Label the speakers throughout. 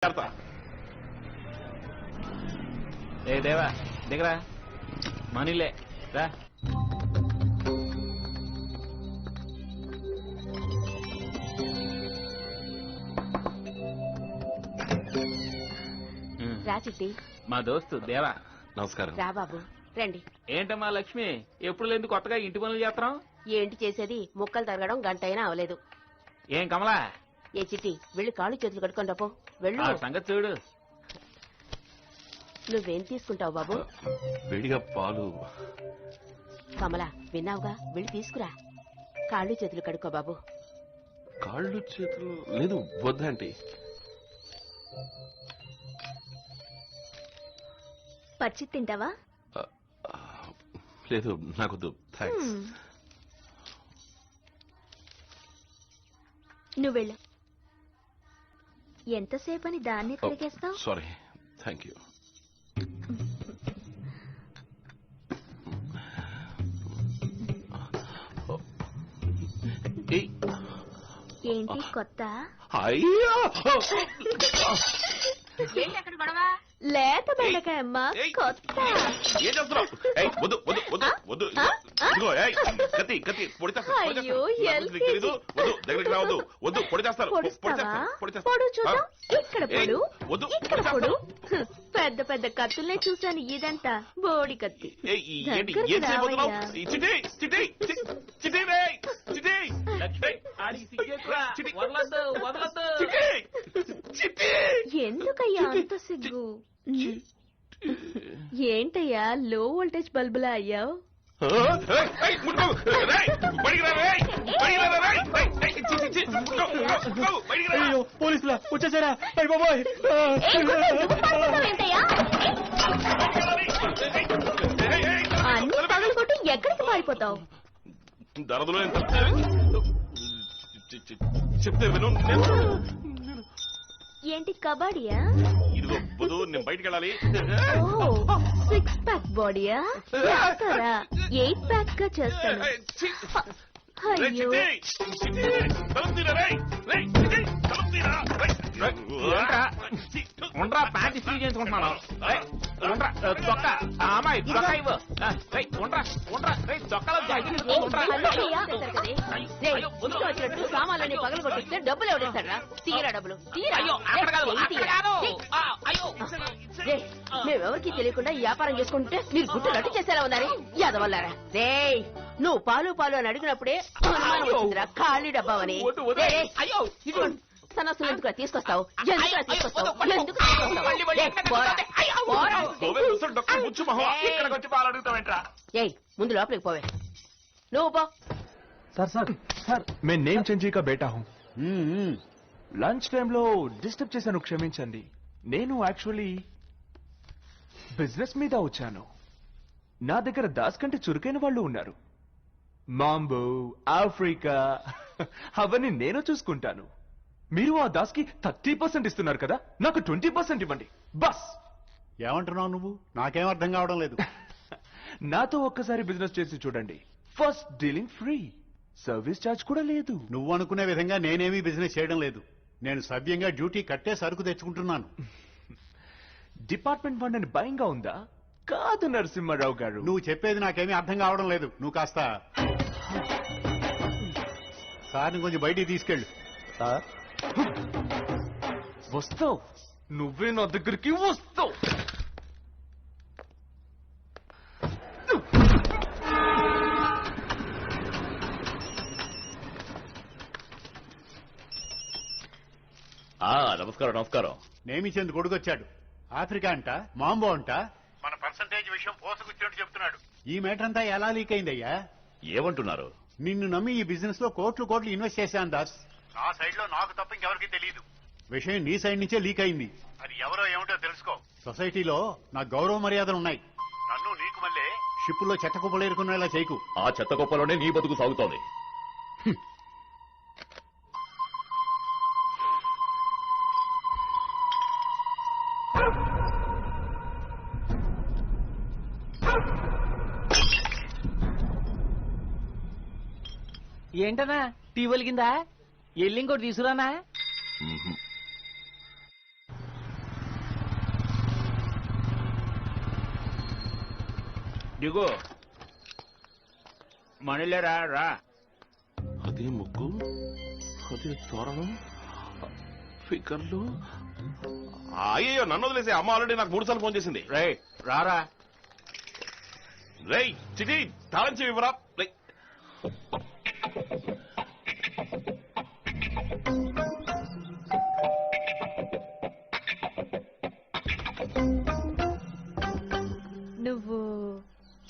Speaker 1: ఏ దేవా దిగరా మనీలే రా.
Speaker 2: రా చిట్టి.
Speaker 1: మా దోస్తు దేవా.
Speaker 3: నమస్కారం.
Speaker 2: రా బాబు రండి.
Speaker 1: ఏంటమ్మా లక్ష్మి, ఎప్పుడు లేదు కొత్తగా ఇంటి పనులు చేస్తున్నాం?
Speaker 2: ఏంటి చేసేది, ముక్కలు తరగడం గంట అయినా అవలేదు.
Speaker 1: ఏం కమలా?
Speaker 2: ఏ చిట్టి వెళ్ళి కాళ్ళు చేతులు కట్టుకొని రాపో. వెళ్ళు.
Speaker 1: సంగతి చూడు.
Speaker 2: నువ్వేం తీసుకుంటావు బాబు?
Speaker 3: వేడిగా పాలు.
Speaker 2: కమలా విన్నావుగా, వెళ్ళి తీసుకురా. కాళ్ళు చేతులు కడుక్కో బాబు.
Speaker 3: కాళ్ళు చేతులు లేదు, వద్దంటీ.
Speaker 4: పచ్చి తింటావా?
Speaker 3: లేదు నాకొద్దు, థ్యాంక్స్.
Speaker 4: నువ్వు వెళ్ళు. ఎంతసేపని దాన్ని తిరిగేస్తావు?
Speaker 3: Sorry, thank you.
Speaker 4: ఏంటి కొత్త?
Speaker 3: అయ్యా
Speaker 2: ఏంటి అక్కడ గొడవ?
Speaker 4: లేత బెండకాయ అమ్మ, కొత్త.
Speaker 3: ఏం చేస్తున్నావు? వద్దు వద్దు వద్దు వద్దు. ఇదిగో కత్తి కత్తి పొడి చేస్తారు.
Speaker 4: అయ్యో,
Speaker 3: తెలీదు, వద్దు, దగ్గరికి రావద్దు, వద్దు, పొడి చేస్తారు.
Speaker 4: పొడు చూద్దాం. ఇక్కడ పొడు,
Speaker 3: వద్దు,
Speaker 4: ఇక్కడ పొడు. పెద్ద పెద్ద కత్తుల్నే చూశాను, ఇదంతా బోడి కత్తి.
Speaker 3: ఏంటి ఏం చేయబోతున్నావు? చిటి చిటి చిటి చిటి
Speaker 1: లక్ష్మి ఆడికి సిగ్గేకురా. వదలొద్దు వదలొద్దు.
Speaker 3: చిటి.
Speaker 4: ఎందుకయ్యా అంత సిగ్గు? ఏంటయ్యా లో వోల్టేజ్ బల్బులా అయ్యావు?
Speaker 1: పోలీసులా వచ్చేసారా? బాబోయ్,
Speaker 4: అన్ని పగలు కొట్టి ఎక్కడికి పారిపోతావు?
Speaker 3: దరదలో చెప్తే విను.
Speaker 4: ఏంటి కబడ్డీయా?
Speaker 3: ఇదిగో వద్దు, నేను బయటికి వెళ్ళాలి.
Speaker 4: 6 ప్యాక్ బాడీయా? చేస్తారా? 8 ప్యాక్ గా చేస్తాను. అయ్యో,
Speaker 1: ఉండరా ప్యాంట్ ఇస్త్రీ చేయించుకుంటున్నాను. చొక్క అమ్మాయి చొక్క ఇవ్వు. ఉండరా ఉండరా చొక్కలో
Speaker 2: వచ్చినట్టు సామాన్లని పగలు కొట్టిస్తే డబ్బులు ఎవరిస్తాడా? తీరా డబ్బులు తీరా. మేమెవరికి తెలియకుండా ఈ వ్యాపారం చేసుకుంటే మీరు గుట్టు రట్టు చేసేలా ఉన్నారు యాదవల్లారా. రే నువ్వు పాలు పాలు అని అడిగినప్పుడే అనుమానం వచ్చిందిరా, ఖాళీ డబ్బావని. సనస్సులు ఎందుకు తీసుకొస్తావు? ఎందుకు తీసుకొస్తావు? ఎందుకు ఏయ్ ముందు లోపలికి పోవే. నువ్వు పో.
Speaker 5: सर मैं नेम चंजी का बेटा हूँ. లంచ్ టైంలో డిస్టర్బ్ చేశాను, క్షమించండి. నేను యాక్చువల్లీ బిజినెస్ మీద వచ్చాను. నా దగ్గర దాస్ కంటే చురుకైన వాళ్ళు ఉన్నారు. మాంబో, ఆఫ్రికా అవన్నీ నేను చూసుకుంటాను. మీరు ఆ దాస్ కి 30% ఇస్తున్నారు కదా, నాకు 20% ఇవ్వండి బస్.
Speaker 6: ఏమంటున్నావు నువ్వు? నాకేం అర్థం కావడం లేదు.
Speaker 5: నాతో ఒక్కసారి బిజినెస్ చేసి చూడండి. First dealing free, service charge కూడా లేదు.
Speaker 6: నువ్వు అనుకునే విధంగా నేనేమీ బిజినెస్ చేయడం లేదు. నేను సవ్యంగా డ్యూటీ కట్టే సరుకు తెచ్చుకుంటున్నాను.
Speaker 5: డిపార్ట్మెంట్ ఫండ్ అని భయంగా ఉందా? కాదు నరసింహారావు గారు,
Speaker 6: నువ్వు చెప్పేది నాకేమీ అర్థం కావడం లేదు. నువ్వు కాస్త సార్ని కొంచెం బయటికి తీసుకెళ్ళు.
Speaker 5: వస్తావు, నువ్వే నా దగ్గరికి వస్తావు.
Speaker 3: నమస్కారం నమస్కారం.
Speaker 6: నేమిచెందు కొడుకొచ్చాడు. ఆఫ్రికా అంట, మాంబో అంట, మన పర్సంటేజ్ విషయం పోసుకొచ్చినట్టు చెప్తున్నాడు. ఈ మేటర్ అంతా ఎలా లీక్ అయిందయ్యా?
Speaker 3: ఏమంటున్నారు?
Speaker 6: నిన్ను నమ్మి ఈ బిజినెస్ లో కోట్లు కోట్లు ఇన్వెస్ట్ చేశాను దాస్. నా సైడ్ లో నాకు తప్ప ఇంకెవరికి తెలియదు. విషయం నీ సైడ్ నుంచే లీక్ అయింది. అది ఎవరో ఏమిటో తెలుసుకో. సొసైటీలో నా గౌరవ మర్యాదలు ఉన్నాయి. నన్ను నీకు మళ్ళీ షిప్పుల్లో చెత్త కుప్పలు ఏరుకునేలా చేయకు.
Speaker 3: ఆ చెత్త కుప్పలోనే నీ బతుకు సాగుతోంది.
Speaker 1: ఏంటనా టీ ఒలిగిందా? ఎల్లి ఇంకోటి తీసుకురానా? దిగు మనీలేరా రా.
Speaker 3: అదే ముగ్గు, అదే తోరణం, ఫిగర్లు. అయ్యో నన్ను వదిలేసి అమ్మ ఆల్రెడీ నాకు 3 సార్లు ఫోన్ చేసింది.
Speaker 1: రేయ్ రారా.
Speaker 3: రేయ్ చిటి తాళం చెవి ఇవ్వరా.
Speaker 4: నువ్వు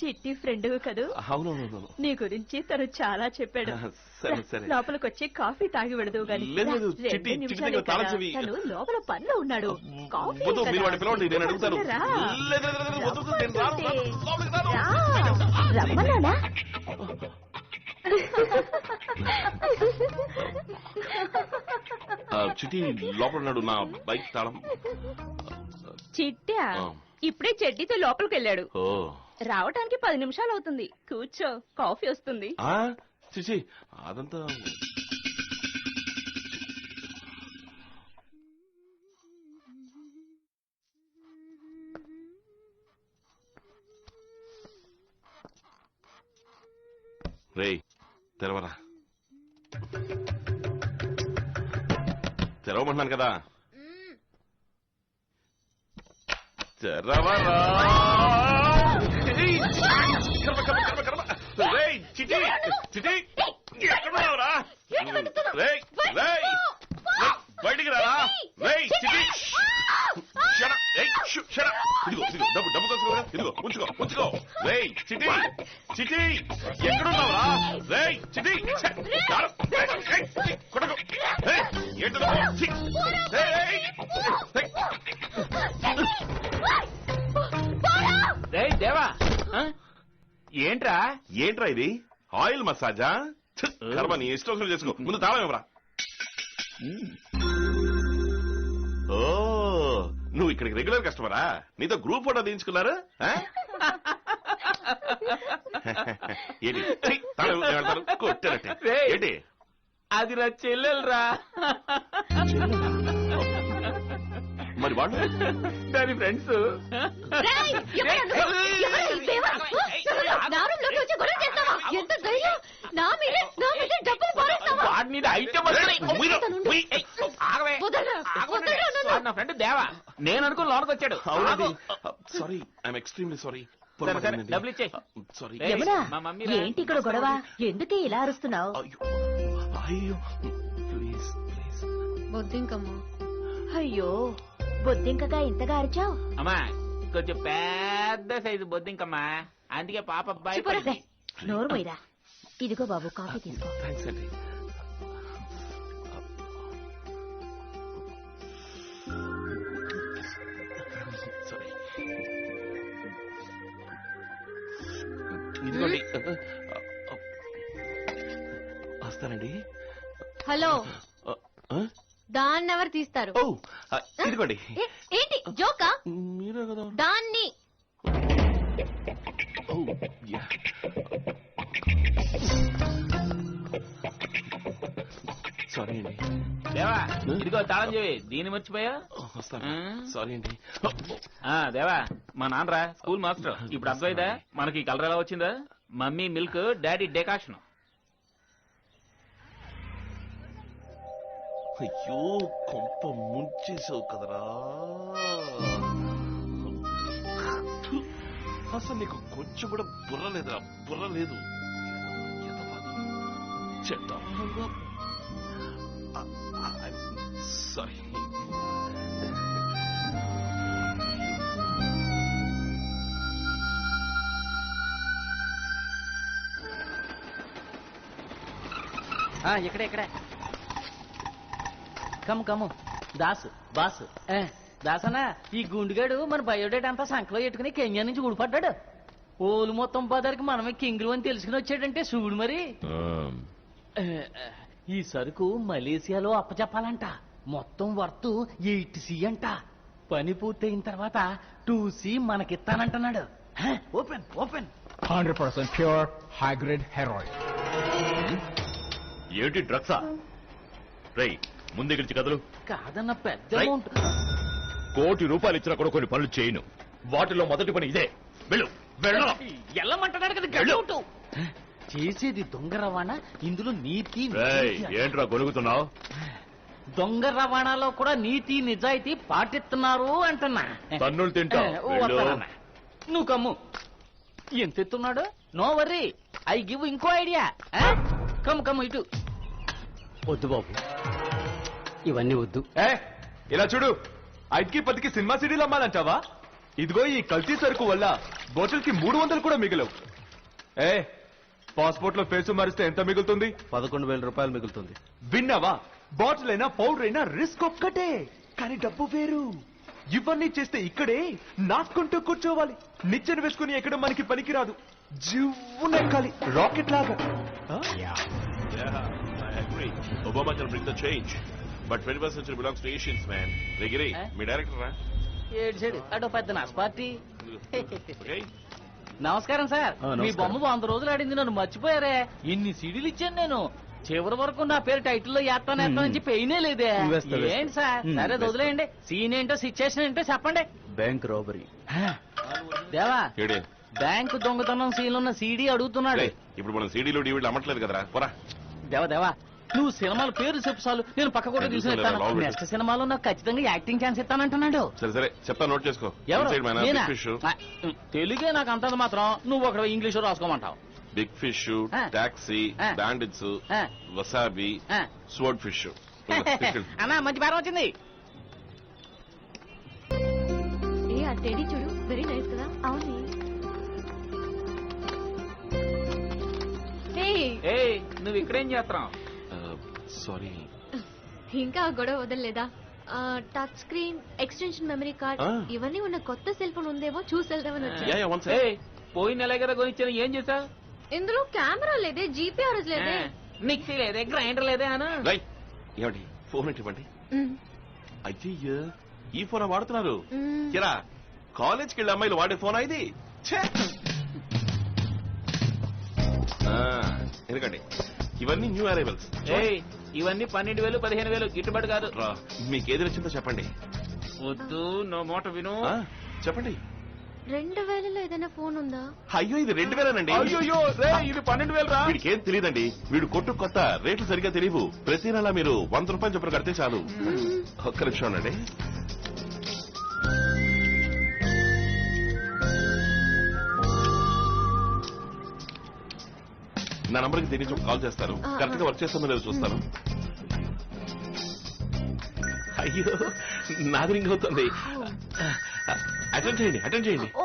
Speaker 4: చిట్టి ఫ్రెండ్ కదూ?
Speaker 3: అవునవును.
Speaker 4: నీ గురించి తను చాలా చెప్పాడు.
Speaker 3: సరే సరే.
Speaker 4: లోపలికొచ్చి కాఫీ తాగి విడదు గాని.
Speaker 3: లేదు,
Speaker 4: 2
Speaker 3: చిట్టి
Speaker 4: నిమిషాలే
Speaker 3: తాళం
Speaker 4: కదా.
Speaker 3: చెవి.
Speaker 4: తను లోపల పనిలో ఉన్నాడు. కాఫీ
Speaker 3: వద్దు, మీరు వాడిని పిలవండి, నేను అడుగుతాను.
Speaker 4: రా.
Speaker 3: లేదు, లేదు, లేదు, వద్దు, నేను రాను, లోపలికి రాను.
Speaker 4: రా. రమ్మన్నానా?
Speaker 3: చిటి లోపల ఉన్నాడు, నా బైక్ తాళం.
Speaker 4: చిట్టా
Speaker 3: ఆ.
Speaker 4: ఇప్పుడే చెడ్డీతో లోపలికి వెళ్ళాడు.
Speaker 3: ఓ
Speaker 4: రావటానికి 10 నిమిషాలు అవుతుంది. కూర్చో, కాఫీ వస్తుంది.
Speaker 3: చిచి అదంతా. రేయ్ తెరవరా, తెరవమంటున్నాను కదా. తెరవరా. రేయ్ చిటి చిటి ఎక్కడున్నావురా? రేయ్ రేయ్ బయటికి రారా. రేయ్ చిటి ఇదిగో ఇదిగో డబ్బు కోసుకోరా. ఇదిగో ఉంచుకో ఉంచుకో. రేయ్ చిటి చిటి ఎక్కడున్నావురా? రేయ్ చిటి కొట్టకు.
Speaker 1: రేయ్ దేవా, ఏంట్రా?
Speaker 3: ఏంట్రా ఇది? ఆయిల్ మసాజా? కర్మ, నీ ఇష్టం చేసుకో. ముందు తాళం ఇవ్వరా. ఓ నువ్వు ఇక్కడికి రెగ్యులర్ కస్టమరా? నీతో గ్రూప్ ఫోటో తీయించుకున్నారు? ఏంటి కొట్టారటే ఏంటి?
Speaker 1: అది నా చెల్లెలరా.
Speaker 3: మరి వాళ్ళు
Speaker 1: దాని ఫ్రెండ్స్. వాడి మీద ఐటమ్ నా ఫ్రెండ్ దేవా. నేను అనుకుని లోనకి వచ్చాడు.
Speaker 3: Sorry, I'm extremely sorry.
Speaker 1: డబ్బులు ఇచ్చేయి.
Speaker 3: సారీ.
Speaker 2: ఏంటి ఇక్కడ గొడవ? ఎందుకే ఇలా అరుస్తున్నావు?
Speaker 3: అయ్యో ప్లీజ్ ప్లీజ్.
Speaker 4: బొద్దింకమ్మా.
Speaker 2: అయ్యో బొద్దింకగా ఇంతగా అరిచావు?
Speaker 1: అమ్మా కొంచెం పెద్ద సైజు బొద్దింకమ్మా, అందుకే పాప
Speaker 2: చెప్పరే, నోరు పోయిరా. ఇదిగో బాబు కాఫీ తీసుకో.
Speaker 3: థ్యాంక్స్ అండి. సారీ. ఇదిగోండి. వస్తానండి.
Speaker 4: హలో, దాన్ని ఎవరు తీస్తారు?
Speaker 3: ఓ ఇదిగోండి.
Speaker 4: ఏంటి జోకా?
Speaker 3: మీరే కదా.
Speaker 4: దాన్ని
Speaker 3: సారీ అండి.
Speaker 1: దేవా ఇదిగో తాళం చెవి. దీన్ని మర్చిపోయా?
Speaker 3: వస్తాను. సారీ అండి.
Speaker 1: దేవా మా నాన్నరా స్కూల్ మాస్టర్. ఇప్పుడు అర్థమైందా మనకి కలర్ ఎలా వచ్చిందా? Mummy milk, daddy decoction.
Speaker 3: అయ్యో కొంప ముంచేసావు కదరా. అసలు నీకు కొంచెం కూడా బుర్ర లేదురా, బుర్ర లేదు. సారీ.
Speaker 7: ఇక్కడ కమ్ము దాసు బాసు. దాసనా, ఈ గుండుగాడు మన బయోడేట్ అంతా సంకలో ఎట్టుకుని కెన్యా నుంచి ఊడిపడ్డాడు. ఓలు మొత్తం పదరికి మనమే కింగులు అని తెలుసుకుని వచ్చాడంటే చూడు మరి. ఈ సరుకు మలేసియాలో అప్పచెప్పాలంట. మొత్తం వర్త్ 8C అంట. పని పూర్తయిన తర్వాత 2C మనకిస్తానంటున్నాడు. Open open.
Speaker 8: 100% pure high grade heroin.
Speaker 3: ఏమిటి డ్రగ్సా? రై ముందుకి కదలు.
Speaker 7: కాదన్న పెద్ద అమౌంట్.
Speaker 3: ₹1 కోటి ఇచ్చినా కూడా కొన్ని పనులు చేయను. వాటిలో మొదటి పని ఇదే. వెళ్ళు.
Speaker 7: వెళ్ళమంటున్నాడు కదా గడువుటు చేసేది దొంగ రవాణా, ఇందులో నీతి నిజాయితీ.
Speaker 3: ఏంట్రా గొనుగుతున్నావు?
Speaker 7: దొంగ రవాణాలో కూడా నీతి నిజాయితీ పాటిస్తున్నారు అంటున్నా.
Speaker 3: తన్నులు తింటా.
Speaker 7: వస్తానన్నా. నువ్వు కమ్ము. ఎంత ఎత్తున్నాడు? నో వర్రీ, ఐ గివ్ ఇంకో ఐడియా. కమ్ము కమ్ము ఇటు.
Speaker 9: వద్దు బాబు, ఇవన్నీ వద్దు.
Speaker 5: ఇలా చూడు, 5కి 10కి సినిమా సీడీలు అమ్మాలంటావా? ఇదిగో ఈ కల్తీ సరుకు వల్ల బాటిల్ కి 300 కూడా మిగలవు. పాస్పోర్ట్ లో ఫేసు మారిస్తే ఎంత మిగులుతుంది?
Speaker 9: 11,000 రూపాయలు మిగులుతుంది.
Speaker 5: విన్నావా? బాటిల్ అయినా పౌడర్ అయినా రిస్క్ ఒక్కటే, కానీ డబ్బు వేరు. ఇవన్నీ చేస్తే ఇక్కడే నాకుంటూ కూర్చోవాలి. నిచ్చెన వేసుకుని ఎక్కడ మనకి పనికిరాదు. జివ్వునెక్కాలి రాకెట్ లాగా.
Speaker 3: Obama can bring the change, but 21st century belongs to Asians, man. Regiri, me director రా.
Speaker 7: ఏడు సైడు అటో పెద్ద నాస్ పార్టీ.
Speaker 3: Okay?
Speaker 7: నమస్కారం సార్.
Speaker 9: నమస్కారం.
Speaker 7: మీ బొమ్మ 100 రోజులు ఆడింది, నన్ను మర్చిపోయారే. ఇన్ని సీడీలు ఇచ్చాను నేను. చివరి వరకు నా పేరు టైటిల్లో వేస్తాను అని చెప్పి అయినే లేదే.
Speaker 9: వేస్తా.
Speaker 7: ఏంటి సార్? సరే వదిలేయండి. సీన్ ఏంటో సిచ్యుయేషన్ ఏంటో చెప్పండి.
Speaker 9: Bank robbery.
Speaker 7: దేవా,
Speaker 3: ఏడే?
Speaker 7: బ్యాంకు దొంగతనం సీన్ ఉన్న సీడీ అడుగుతున్నాడు.
Speaker 3: ఏయ్, ఇప్పుడు మనం సీడీలు డీవీడీలు అమ్మట్లేదు కదరా, పోరా.
Speaker 7: దేవా నువ్వు సినిమాల పేరు చెప్పు చాలు, నేను పక్క కూడా
Speaker 3: నేను
Speaker 7: తీసుకుని
Speaker 3: చూసానురా,
Speaker 7: ఇస్తాను.
Speaker 3: లోపల
Speaker 7: నెక్స్ట్ సినిమాలో నాకు ఖచ్చితంగా యాక్టింగ్ ఛాన్స్ ఇస్తానంటున్నాడు.
Speaker 3: సరే చెప్తా, నోట్ చేసుకో.
Speaker 7: ఎవరు?
Speaker 3: Inside man,
Speaker 7: నేనా?
Speaker 3: big fish,
Speaker 7: ఆ, తెలుగే నాకు అంతది మాత్రం, నువ్వు ఒకటి ఇంగ్లీష్ రాసుకోమంటావు.
Speaker 3: బిగ్ ఫిష్,
Speaker 7: ఆ.
Speaker 3: టాక్సీ,
Speaker 7: ఆ.
Speaker 3: బ్యాండిట్స్,
Speaker 7: ఆ.
Speaker 3: వసాబి,
Speaker 7: ఆ.
Speaker 3: Sword fish.
Speaker 7: అన్నా మంచి బేరం వచ్చింది.
Speaker 4: ఏ ఆ టెడీ చూడు, వెరీ నైస్ కదా. అవును.
Speaker 1: ఏయ్, నువ్వు ఇక్కడేం చేస్తున్నావు?
Speaker 3: సారీ.
Speaker 4: ఇంకా ఆ గొడవ వదలలేదా? Touch screen, extension memory card,
Speaker 3: ఆ.
Speaker 4: ఇవన్నీ ఉన్న కొత్త సెల్ ఫోన్ ఉందేమో చూసి వెళ్దామని వచ్చా.
Speaker 3: One second.
Speaker 1: ఏయ్, పోయిన నెల కదా కొనిచ్చాను, ఏం చేసా?
Speaker 4: ఇందులో కెమెరా లేదే, జీపీఆర్ఎస్ లేదే.
Speaker 1: మిక్సీ లేదే, గ్రైండర్ లేదే అను.
Speaker 3: రైట్. ఏమండి ఫోన్ ఇవ్వండి. అయ్యయ్యో, ఈ ఫోన్ వాడుతున్నారు? కిరా, కాలేజ్కి వెళ్ళే అమ్మాయిలు వాడే ఫోన్ ఇది. ఛే! ఎందుకండి ఇవన్నీ న్యూ అరైవల్స్.
Speaker 1: ఏయ్, ఇవన్నీ 12,000 15,000 గిట్టుబాటు కాదు.
Speaker 3: మీకు ఏది నచ్చిందో చెప్పండి.
Speaker 1: వద్దు, నో మోట విను.
Speaker 3: చెప్పండి.
Speaker 4: 2000లో ఏదైనా ఫోన్ ఉందా?
Speaker 3: అయ్యో, ఇది 2,000
Speaker 1: అయ్యో, ఇది 12,000 రా.
Speaker 3: వీడికి ఏం తెలియదండి. వీడు కొట్టు కొత్త రేట్లు సరిగా తెలియవు. ప్రతి నెల మీరు 100 రూపాయలు చొప్పున కడితే చాలు. ఒక్క నిమిషం అండి. నా నంబర్కి దీని నుంచి కాల్ చేస్తాను. కరెక్ట్ గా వర్క్ చేస్తామో లేదో చూస్తాను. అయ్యో, నాది రింగ్ అవుతుంది. అటెండ్ చేయండి.
Speaker 4: ఓ,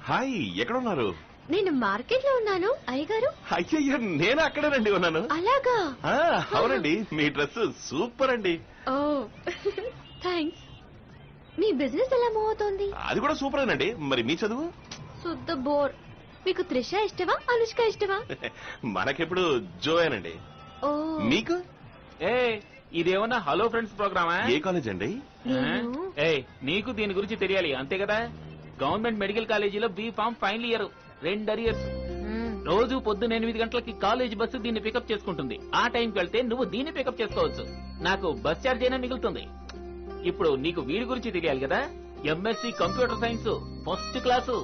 Speaker 3: హాయ్, ఎక్కడున్నారు?
Speaker 4: నేను మార్కెట్ లో ఉన్నాను. అయ్యగారు?
Speaker 3: అయ్యయ్యో, నేను అక్కడేనండి ఉన్నాను.
Speaker 4: అలాగా?
Speaker 3: అవునండి, మీ డ్రెస్ సూపర్ అండి.
Speaker 4: ఓ థ్యాంక్స్. మీ బిజినెస్ ఎలా మూవ్ అవుతోంది?
Speaker 3: అది కూడా సూపరేనండి. మరి మీ చదువు?
Speaker 4: శుద్ధ బోర్. మీకు త్రిష ఇష్టమా, అనుష్క ఇష్టమా?
Speaker 3: మనకెప్పుడు జోయేనండి.
Speaker 4: ఓ,
Speaker 3: మీకు?
Speaker 1: ఏ, ఇదేమన్నా హలో ఫ్రెండ్స్ ప్రోగ్రామా?
Speaker 3: ఏ కాలేజ్ అండి?
Speaker 1: ఏయ్, నీకు దీని గురించి తెలియాలి అంతే కదా. గవర్నమెంట్ మెడికల్ కాలేజీలో B Pharm final year, 2 arrears. రోజు పొద్దున్న 8 గంటలకి కాలేజ్ బస్సు దీన్ని పికప్ చేసుకుంటుంది. ఆ టైంకి వెళ్తే నువ్వు దీన్ని పికప్ చేసుకోవచ్చు. నాకు బస్ ఛార్జ్ అయినా మిగులుతుంది. ఇప్పుడు నీకు వీడి గురించి తెలియాలి కదా. MSc computer science, first class.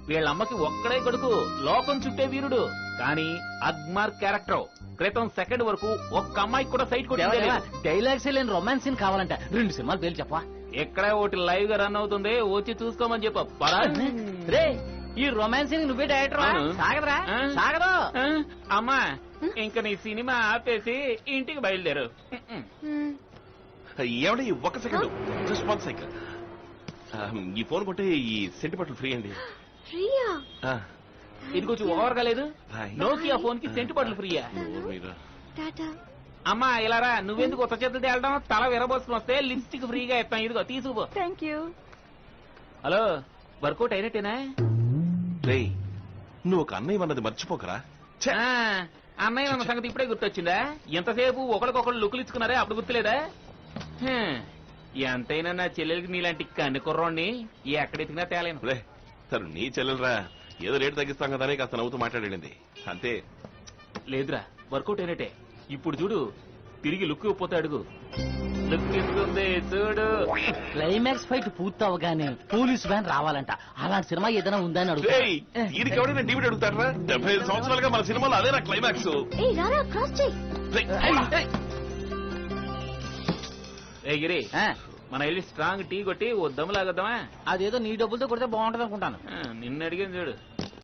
Speaker 1: వీళ్ళమ్మకి ఒక్కడే కొడుకు, లోకం చుట్టే వీరుడు. కానీ అగ్మార్ క్యారెక్టర్. క్రితం సెకండ్ వరకు ఒక్క అమ్మాయికి కూడా సైట్ కొట్టింది.
Speaker 7: డైలాగ్స్ లేని రొమాన్స్ సీన్ కావాలంట. 2 సినిమాలు పేర్లు చెప్పా.
Speaker 1: ఎక్కడే ఒకటి లైవ్ గా రన్ అవుతుంది, వచ్చి చూసుకోమని చెప్ప.
Speaker 7: రే, ఈ రొమాన్స్ సీన్ నువ్వే డైరెక్టర్ సాగదరా? సాగదు.
Speaker 1: అమ్మా, ఇంకా నీ సినిమా ఆపేసి ఇంటికి బయలుదేరు.
Speaker 3: ఏమండి, ఒక్క సెకండ్, జస్ట్ 1 సెకండ్. ఈ ఫోన్ కొట్టే ఈ సెంటిమెంట్ ఫ్రీ అండి.
Speaker 4: ప్రియా,
Speaker 1: ఇది కొంచెం ఓవర్గా లేదు.
Speaker 3: Bye.
Speaker 1: నోకియా ఫోన్ కి సెంటు బట్టలు ఫ్రీయా?
Speaker 4: టాటా.
Speaker 1: అమ్మా, ఇలా రా. నువ్వెందుకు కొత్త చేతులు తేలడం? తల విరబోసుకుని వస్తే లిప్స్టిక్ ఫ్రీగా ఇస్తాం. ఇదిగో తీసుకుపో.
Speaker 4: Thank you.
Speaker 1: హలో, వర్కౌట్ అయినట్టేనా?
Speaker 3: రే, నువ్వు ఒక అన్నయ్య అన్నది మర్చిపోకరా.
Speaker 1: అన్నయ్య అన్న సంగతి ఇప్పుడే గుర్తొచ్చిందా? ఎంతసేపు ఒకరికొకరు లుక్కులు ఇచ్చుకున్నారే, అప్పుడు గుర్తులేదా? ఎంతైనా నా చెల్లెలకి నీలాంటి కన్ను కుర్రోడిని ఎక్కడెత్తికినా తేలేను.
Speaker 3: రే, తను నీ చెల్లెలరా. ఏదో రేటు తగ్గిస్తాం కదా అని కాస్త నవ్వుతూ మాట్లాడింది అంతే.
Speaker 1: లేదురా, వర్కౌట్ అయినట్టే. ఇప్పుడు చూడు, తిరిగి లుక్ ఇవ్వకపోతే అడుగు. లుక్ ఉంది చూడు.
Speaker 7: క్లైమాక్స్ ఫైట్ పూర్తి అవగానే పోలీస్ వ్యాన్ రావాలంట. అలాంటి సినిమా ఏదైనా ఉందని
Speaker 3: రేయ్, దీనికి ఎవరైనా డివిడెడ్ అడుగుతారా? 75 సంవత్సరాలుగా మన సినిమాలో అదే నా క్లైమాక్స్.
Speaker 4: ఏ రారా క్రాస్ చేయి.
Speaker 1: ఏ గిరి, మన వెళ్ళి స్ట్రాంగ్ టీ కొట్టి ఓ దమ్ము లాగద్దామా?
Speaker 7: అదేదో నీ డబ్బులతో కొడితే బాగుంటది అనుకుంటాను.
Speaker 1: నిన్ను అడిగాను చూడు.